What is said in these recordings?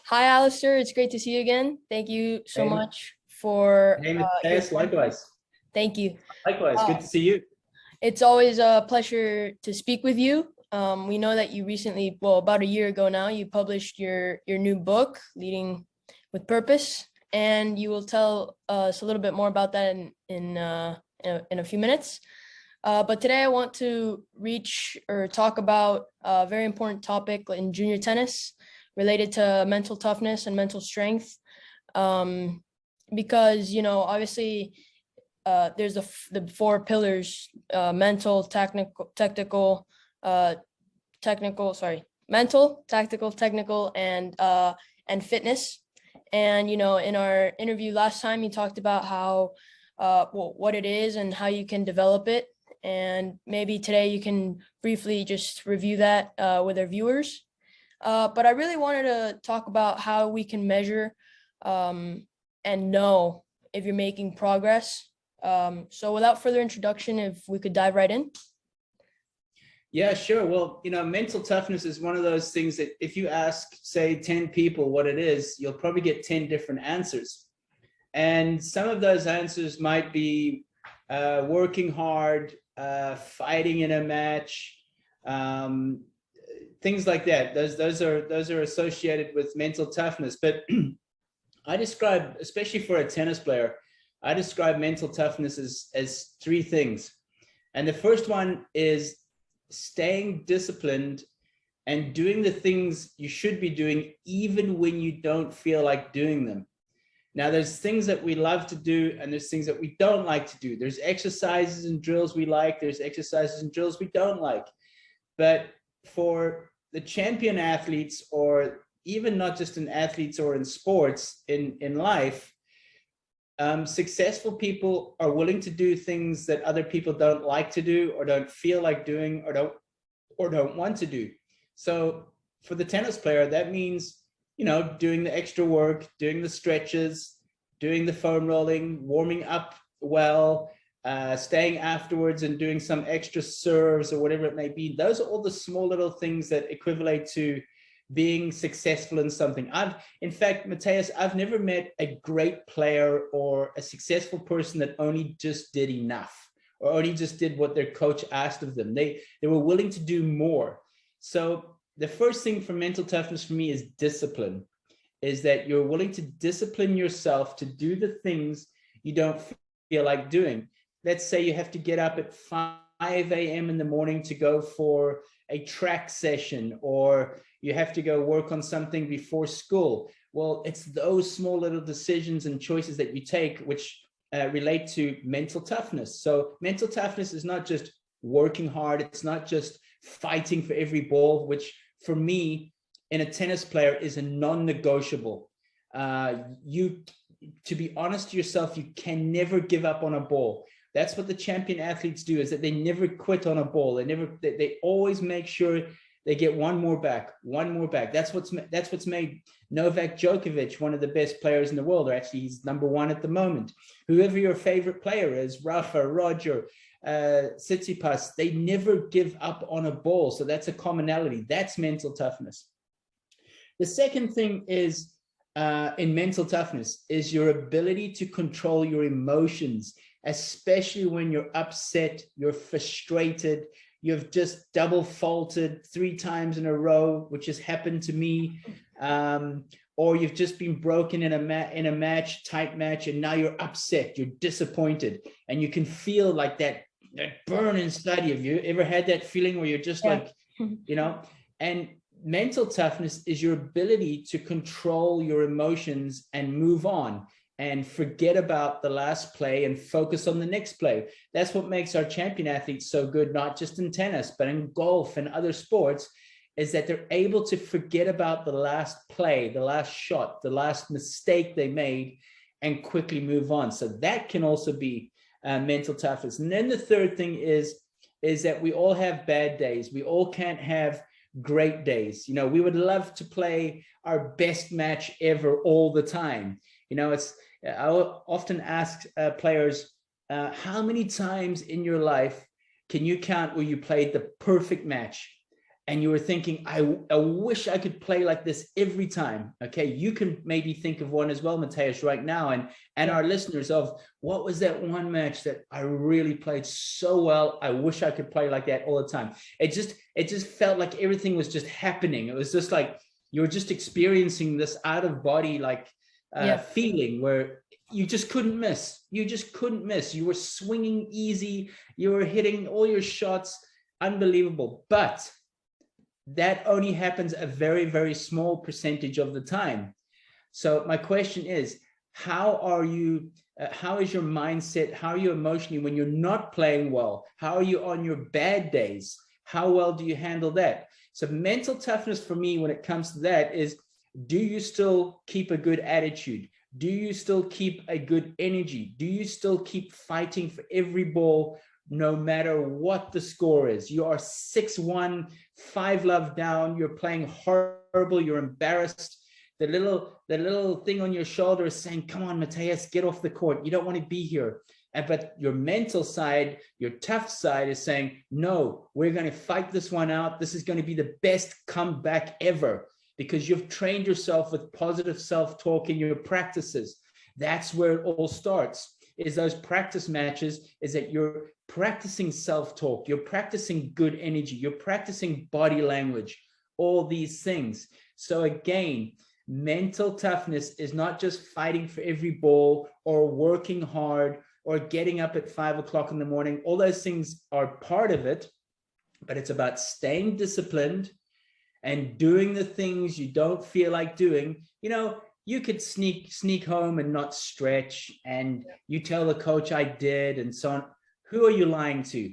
Hi, Alistair. It's great to see you again. Thank you so much for Hey, your Matias, time today. likewise. Thank you. Likewise, Uh, good to see you. it's always a pleasure to speak with you. We know that you recently, well, about a year ago now, you published your new book, Leading with Purpose, and you will tell us a little bit more about that in a few minutes. But today I want to reach or talk about a very important topic in junior tennis related to mental toughness and mental strength. Um, because, obviously, there's the four pillars: mental, mental, tactical, technical, and fitness. And in our interview last time, you talked about how what it is and how you can develop it. And maybe today you can briefly just review that with our viewers. But I really wanted to talk about how we can measure and know if you're making progress. So without further introduction, if we could dive right in. Yeah, sure. Well, mental toughness is one of those things that if you ask, say, 10 people what it is, you'll probably get 10 different answers. And some of those answers might be working hard, fighting in a match, things like that. Those are associated with mental toughness. But I describe, especially for a tennis player, I describe mental toughness as three things. And the first one is staying disciplined and doing the things you should be doing, even when you don't feel like doing them. Now, there's things that we love to do, and there's things that we don't like to do. There's exercises and drills we like. There's exercises and drills we don't like. But for the champion athletes, or even not just in athletes or in sports, in life, successful people are willing to do things that other people don't like to do, or don't feel like doing, or don't want to do. So for the tennis player, that means doing the extra work, doing the stretches, doing the foam rolling, warming up well, staying afterwards and doing some extra serves or whatever it may be. Those are all the small little things that equivalent to being successful in something. In fact, Matias, I've never met a great player or a successful person that only just did enough, or only just did what their coach asked of them. They were willing to do more. So the first thing for mental toughness for me is discipline, is that you're willing to discipline yourself to do the things you don't feel like doing. Let's say you have to get up at 5 a.m. in the morning to go for a track session, or you have to go work on something before school. Well, it's those small little decisions and choices that you take which relate to mental toughness. So mental toughness is not just working hard. It's not just fighting for every ball, which for me, in a tennis player, is a non-negotiable. To be honest to yourself, you can never give up on a ball. That's what the champion athletes do, is that they never quit on a ball. They always make sure they get one more back. That's what's made Novak Djokovic one of the best players in the world, or actually he's number one at the moment. Whoever your favorite player is, Rafa, Roger, Tsitsipas, they never give up on a ball. So that's a commonality. That's mental toughness. The second thing is in mental toughness is your ability to control your emotions, especially when you're upset, you're frustrated, you've just double faulted 3 times in a row, which has happened to me, or you've just been broken in a match, tight match, and now you're upset, you're disappointed, and you can feel like that burn inside of you. Ever had that feeling where you're just like, and mental toughness is your ability to control your emotions and move on and forget about the last play and focus on the next play. That's what makes our champion athletes so good, not just in tennis, but in golf and other sports, is that they're able to forget about the last play, the last shot, the last mistake they made, and quickly move on. So that can also be mental toughness. And then the third thing is that we all have bad days. We all can't have great days. We would love to play our best match ever all the time. I often ask players, how many times in your life can you count where you played the perfect match? and you were thinking, I wish I could play like this every time. Okay, you can maybe think of one as well, Matias, right now, and our listeners, of what was that one match that I really played so well. I wish I could play like that all the time. It just felt like everything was just happening. It was just like you were just experiencing this out of body feeling where you just couldn't miss. You just couldn't miss. You were swinging easy. You were hitting all your shots. Unbelievable. But that only happens a very, very small percentage of the time. So my question is, how are you, how is your mindset? How are you emotionally when you're not playing well? How are you on your bad days? How well do you handle that? So mental toughness for me, when it comes to that, is, do you still keep a good attitude? Do you still keep a good energy? Do you still keep fighting for every ball, no matter what the score is? You are 6-1, 5-love down. You're playing horrible. You're embarrassed. The little thing on your shoulder is saying, come on, Matias, get off the court. You don't want to be here. But your mental side, your tough side is saying, no, we're going to fight this one out. This is going to be the best comeback ever, because you've trained yourself with positive self-talk in your practices. That's where it all starts, is those practice matches, is that you're practicing self-talk, you're practicing good energy, you're practicing body language, all these things. So again, mental toughness is not just fighting for every ball or working hard or getting up at 5 o'clock in the morning. All those things are part of it, but it's about staying disciplined and doing the things you don't feel like doing. You know, you could sneak home and not stretch, and you tell the coach I did, and so on. Who are you lying to?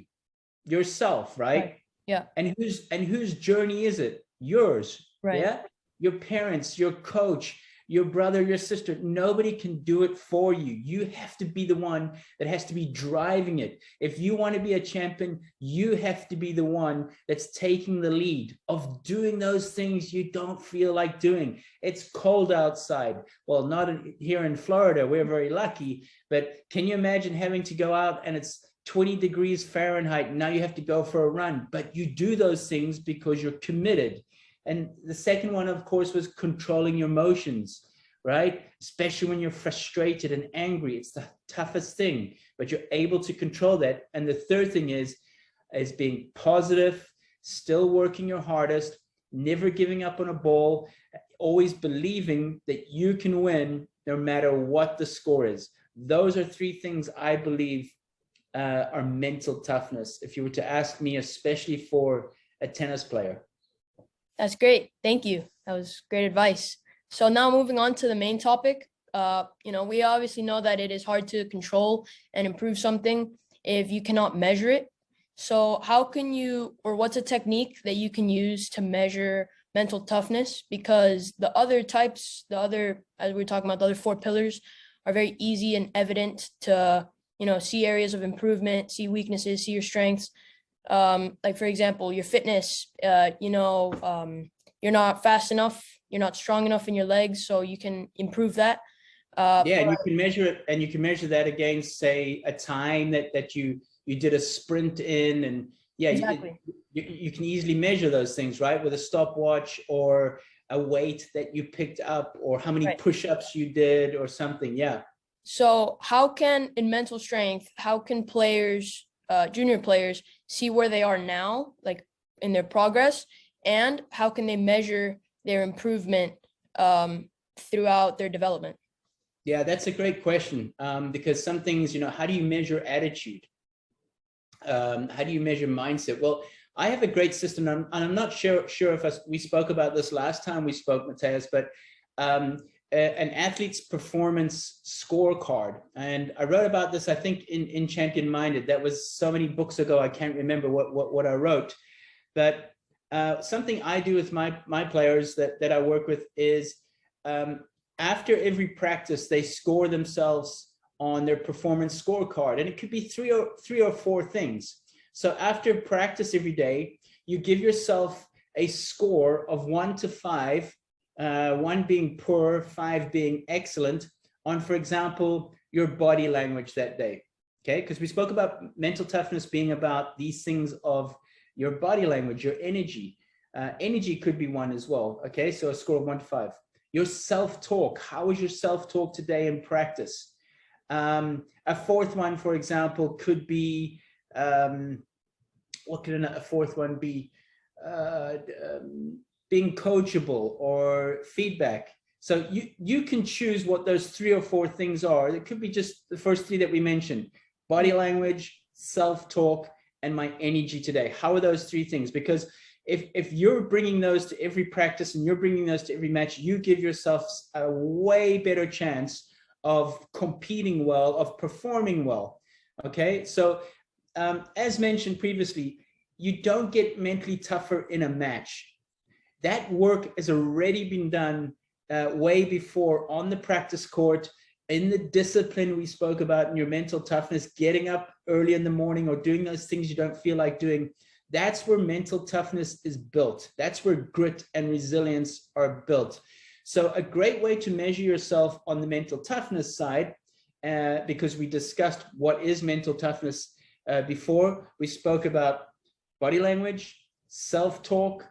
Yourself, right? Yeah. And whose journey is it? Yours. Right. Yeah. Your parents, your coach, your brother, your sister. Nobody can do it for you. You have to be the one that has to be driving it. If you want to be a champion, you have to be the one that's taking the lead of doing those things you don't feel like doing. It's cold outside. Well, not here in Florida. We're very lucky. But can you imagine having to go out and it's 20 degrees Fahrenheit, and now you have to go for a run? But you do those things because you're committed. And the second one, of course, was controlling your emotions, right? Especially when you're frustrated and angry. It's the toughest thing, but you're able to control that. And the third thing is being positive, still working your hardest, never giving up on a ball, always believing that you can win no matter what the score is. Those are three things I believe are mental toughness, if you were to ask me, especially for a tennis player. That's great. Thank you. That was great advice. So now moving on to the main topic, we obviously know that it is hard to control and improve something if you cannot measure it. So how can you, or what's a technique that you can use to measure mental toughness? Because the other types, as we were talking about, the other 4 pillars are very easy and evident to, see areas of improvement, see weaknesses, see your strengths. Like, for example, your fitness, you're not fast enough, you're not strong enough in your legs, so you can improve that. And you can measure it, and you can measure that against, say, a time that you did a sprint in, and exactly. You can easily measure those things, right, with a stopwatch or a weight that you picked up, or how many push-ups you did or something. So how can, in mental strength, how can players, junior players, see where they are now, like in their progress, and how can they measure their improvement throughout their development? Yeah, that's a great question, because some things, how do you measure attitude? How do you measure mindset? Well, I have a great system, and I'm not sure if we spoke about this last time we spoke, Matias, but an athlete's performance scorecard. And I wrote about this, I think, in Champion Minded. That was so many books ago, I can't remember what I wrote. But something I do with my players that I work with is after every practice, they score themselves on their performance scorecard. And it could be three or four things. So after practice every day, you give yourself a score of 1 to 5, 1 being poor, 5 being excellent, on, for example, your body language that day. Okay, because we spoke about mental toughness being about these things of your body language, your energy, Energy could be one as well. Okay, so a score of 1 to 5. Your self-talk. How is your self-talk today in practice? A fourth one, for example, could be, what could a fourth one be? Being coachable or feedback. So you can choose what those 3 or 4 things are. It could be just the first 3 that we mentioned: body language, self-talk, and my energy today. How are those 3 things? Because if you're bringing those to every practice and you're bringing those to every match, you give yourself a way better chance of competing well, of performing well. Okay, so as mentioned previously, you don't get mentally tougher in a match. That work has already been done way before on the practice court, in the discipline we spoke about, in your mental toughness, getting up early in the morning or doing those things you don't feel like doing. That's where mental toughness is built. That's where grit and resilience are built. So a great way to measure yourself on the mental toughness side, because we discussed what is mental toughness before, we spoke about body language, self-talk,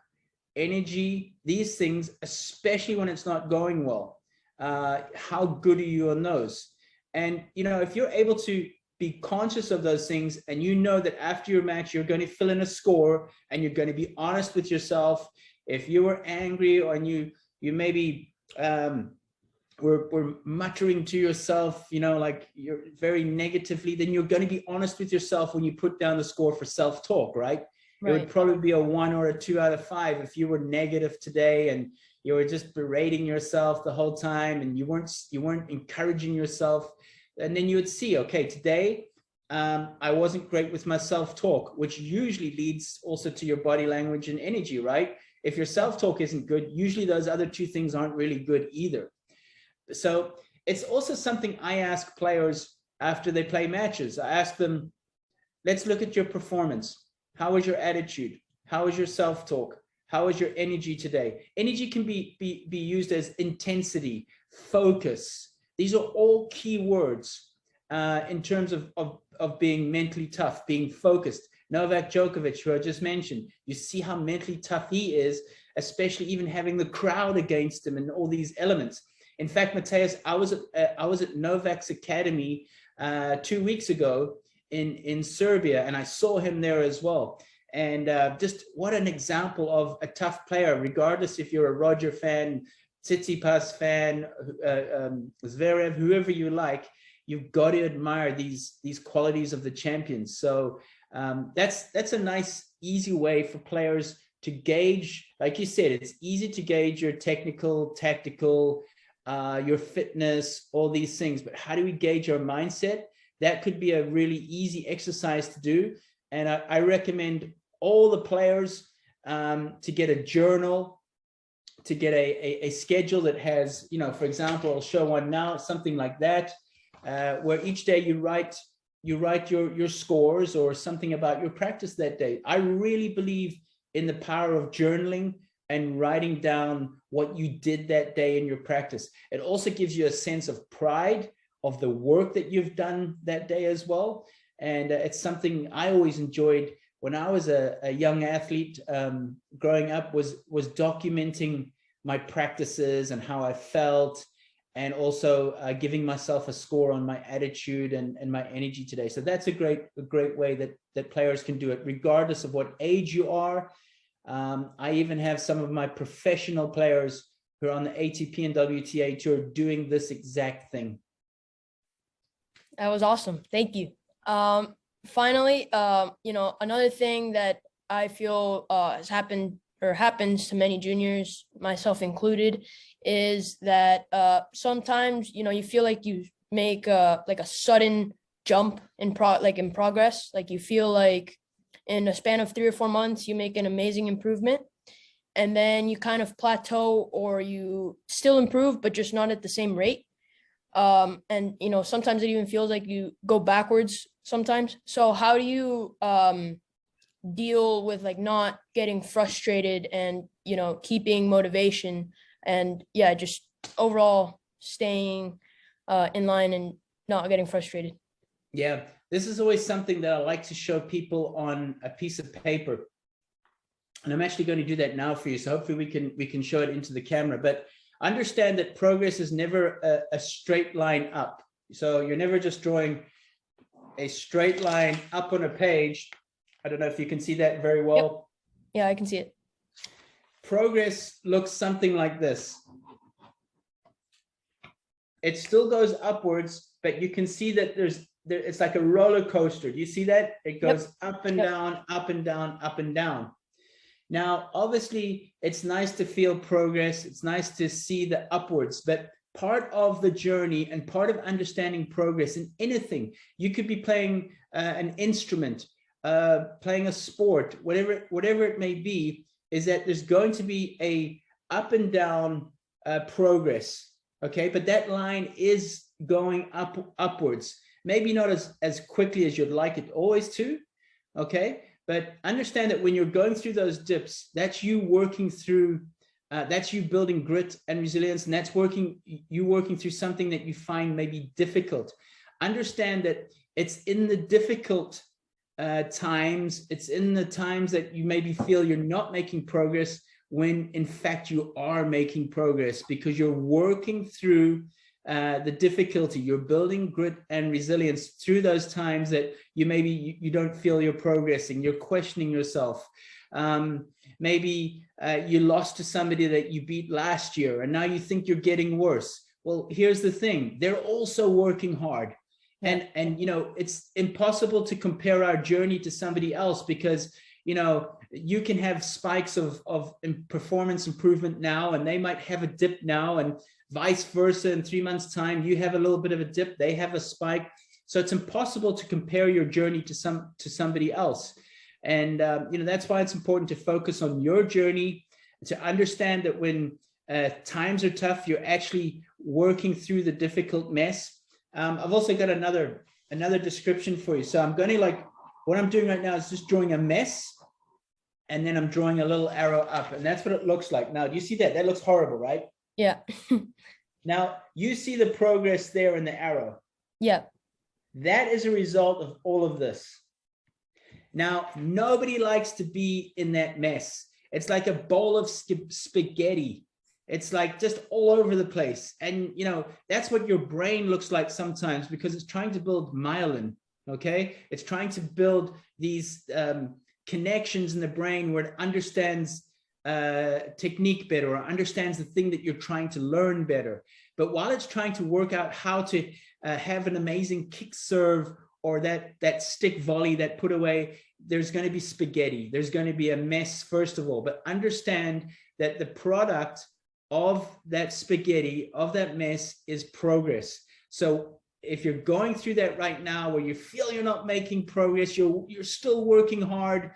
energy, these things, especially when it's not going well. How good are you on those? And, you know, if you're able to be conscious of those things, and you know that after your match, you're going to fill in a score and you're going to be honest with yourself. If you were angry or you maybe were muttering to yourself, you know, like you're very negatively, then you're going to be honest with yourself when you put down the score for self-talk, right? It would probably be a 1 or a 2 out of 5 if you were negative today and you were just berating yourself the whole time and you weren't encouraging yourself. And then you would see, okay, today I wasn't great with my self-talk, which usually leads also to your body language and energy, right? If your self-talk isn't good, usually those other 2 things aren't really good either. So it's also something I ask players after they play matches. I ask them, let's look at your performance. How is your attitude? How is your self-talk? How is your energy today? Energy can be used as intensity, focus. These are all key words in terms of being mentally tough, being focused. Novak Djokovic, who I just mentioned, you see how mentally tough he is, especially even having the crowd against him and all these elements. In fact, Matias, I was at Novak's academy 2 weeks ago in Serbia, and I saw him there as well. And just what an example of a tough player, regardless if you're a Roger fan, Tsitsipas fan, Zverev, whoever you like, you've got to admire these qualities of the champions. So that's a nice, easy way for players to gauge. Like you said, it's easy to gauge your technical, tactical, your fitness, all these things. But how do we gauge our mindset? That could be a really easy exercise to do. And I recommend all the players to get a journal, to get a schedule that has, you know, for example, I'll show one now, something like that, where each day you write your scores or something about your practice that day. I really believe in the power of journaling and writing down what you did that day in your practice. It also gives you a sense of pride of the work that you've done that day as well. And it's something I always enjoyed when I was a young athlete growing up, was documenting my practices and how I felt, and also giving myself a score on my attitude and my energy today. So that's a great way that players can do it, regardless of what age you are. I even have some of my professional players who are on the ATP and WTA tour doing this exact thing. That was awesome. Thank you. Finally, you know, another thing that I feel has happened or happens to many juniors, myself included, is that sometimes, you know, you feel like you make like a sudden jump in progress. Like you feel like in a span of 3 or 4 months, you make an amazing improvement, and then you kind of plateau, or you still improve, but just not at the same rate. And, you know, sometimes it even feels like you go backwards sometimes. So how do you deal with like not getting frustrated and, you know, keeping motivation and just overall staying in line and not getting frustrated? Yeah, this is always something that I like to show people on a piece of paper. And I'm actually going to do that now for you. So hopefully we can show it into the camera. But understand that progress is never a straight line up. So you're never just drawing a straight line up on a page. I don't know if you can see that very well. Yep. Yeah, I can see it. Progress looks something like this. It still goes upwards, but you can see that it's like a roller coaster. Do you see that? It goes up and down, up and down, up and down. Now, obviously, it's nice to feel progress. It's nice to see the upwards, but part of the journey and part of understanding progress in anything, you could be playing an instrument, playing a sport, whatever it may be, is that there's going to be a up and down progress. Okay, but that line is going upwards. Maybe not as quickly as you'd like it always to. Okay. But understand that when you're going through those dips, that's you working through, that's you building grit and resilience, and that's you working through something that you find maybe difficult. Understand that it's in the difficult times, it's in the times that you maybe feel you're not making progress, when in fact you are making progress, because you're working through the difficulty. You're building grit and resilience through those times that you don't feel you're progressing. You're questioning yourself. Maybe you lost to somebody that you beat last year, and now you think you're getting worse. Well, here's the thing: they're also working hard, and it's impossible to compare our journey to somebody else, because you can have spikes of performance improvement now, and they might have a dip now, and vice versa. In 3 months' time, you have a little bit of a dip, they have a spike. So it's impossible to compare your journey to somebody else. And that's why it's important to focus on your journey, to understand that when times are tough, you're actually working through the difficult mess. I've also got another description for you. So I'm going to what I'm doing right now is just drawing a mess, and then I'm drawing a little arrow up, and that's what it looks like. Now, do you see that? That looks horrible, right? Yeah. Now, you see the progress there in the arrow. Yeah. That is a result of all of this. Now, nobody likes to be in that mess. It's like a bowl of spaghetti. It's like just all over the place. And, that's what your brain looks like sometimes, because it's trying to build myelin, okay? It's trying to build these connections in the brain where it understands technique better, or understands the thing that you're trying to learn better. But while it's trying to work out how to have an amazing kick serve, or that stick volley, that put away, there's going to be spaghetti. There's going to be a mess, first of all. But understand that the product of that spaghetti, of that mess, is progress. So if you're going through that right now, where you feel you're not making progress, you're still working hard,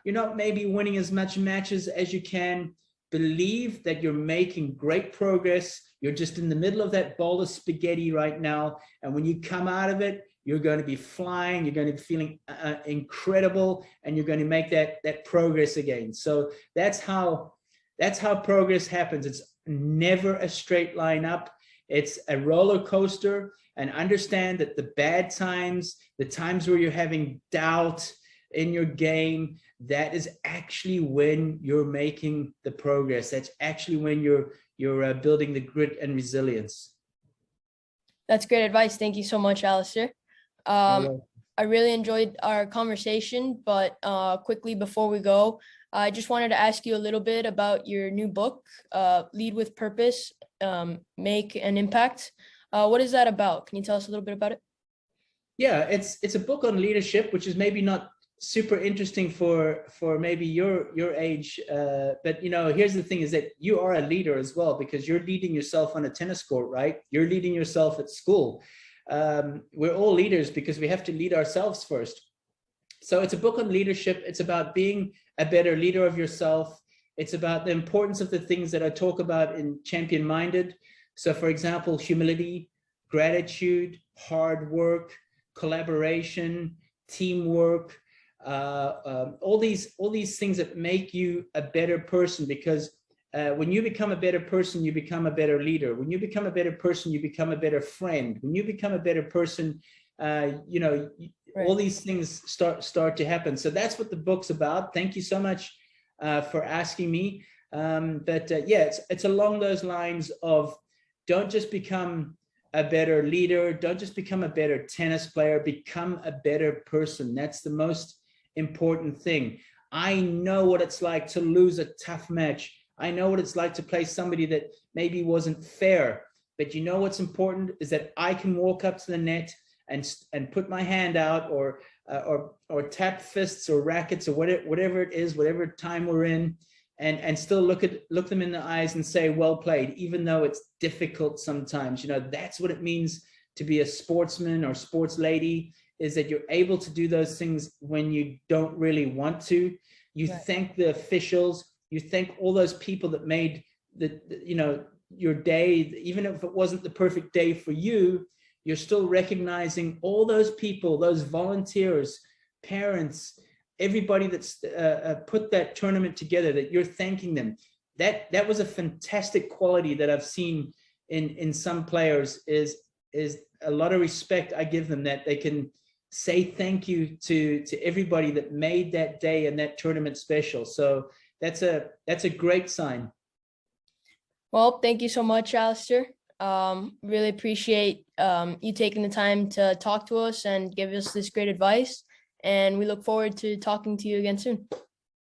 you're not maybe winning as much matches as you can, believe that you're making great progress. You're just in the middle of that bowl of spaghetti right now. And when you come out of it, you're going to be flying, you're going to be feeling incredible, and you're going to make that progress again. So that's how progress happens. It's never a straight line up. It's a roller coaster. And understand that the bad times, the times where you're having doubt in your game, that is actually when you're making the progress. That's actually when you're building the grit and resilience. That's great advice. Thank you so much, Allistair. I really enjoyed our conversation, but quickly before we go, I just wanted to ask you a little bit about your new book, Lead with Purpose, Make an Impact. What is that about? Can you tell us a little bit about it? Yeah, it's a book on leadership, which is maybe not super interesting for maybe your age, but here's the thing, is that you are a leader as well, because you're leading yourself on a tennis court, right? You're leading yourself at school. We're all leaders because we have to lead ourselves first. So it's a book on leadership. It's about being a better leader of yourself. It's about the importance of the things that I talk about in Champion Minded. So for example, humility, gratitude, hard work, collaboration, teamwork, all these things that make you a better person, because when you become a better person, you become a better leader. When you become a better person, you become a better friend. When you become a better person, Right. all these things start to happen. So that's what the book's about. Thank you so much for asking me. Yeah, it's along those lines of don't just become a better leader, don't just become a better tennis player, become a better person. That's the most important thing. I know what it's like to lose a tough match. I know what it's like to play somebody that maybe wasn't fair. But you know what's important is that I can walk up to the net and put my hand out, or tap fists or rackets or whatever it is, whatever time we're in, and still look them in the eyes and say, well played, even though it's difficult sometimes. You know, that's what it means to be a sportsman or sports lady, is that you're able to do those things when you don't really want to. You Right. thank the officials, you thank all those people that made your day, even if it wasn't the perfect day for you. You're still recognizing all those people, those volunteers, parents, everybody that's put that tournament together, that you're thanking them. That was a fantastic quality that I've seen in some players, is a lot of respect I give them, that they can say thank you to everybody that made that day and that tournament special. So that's a great sign. Well, thank you so much, Allistair. Really appreciate you taking the time to talk to us and give us this great advice. And we look forward to talking to you again soon.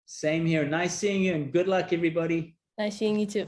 Same here. Nice seeing you, and good luck, everybody. Nice seeing you too.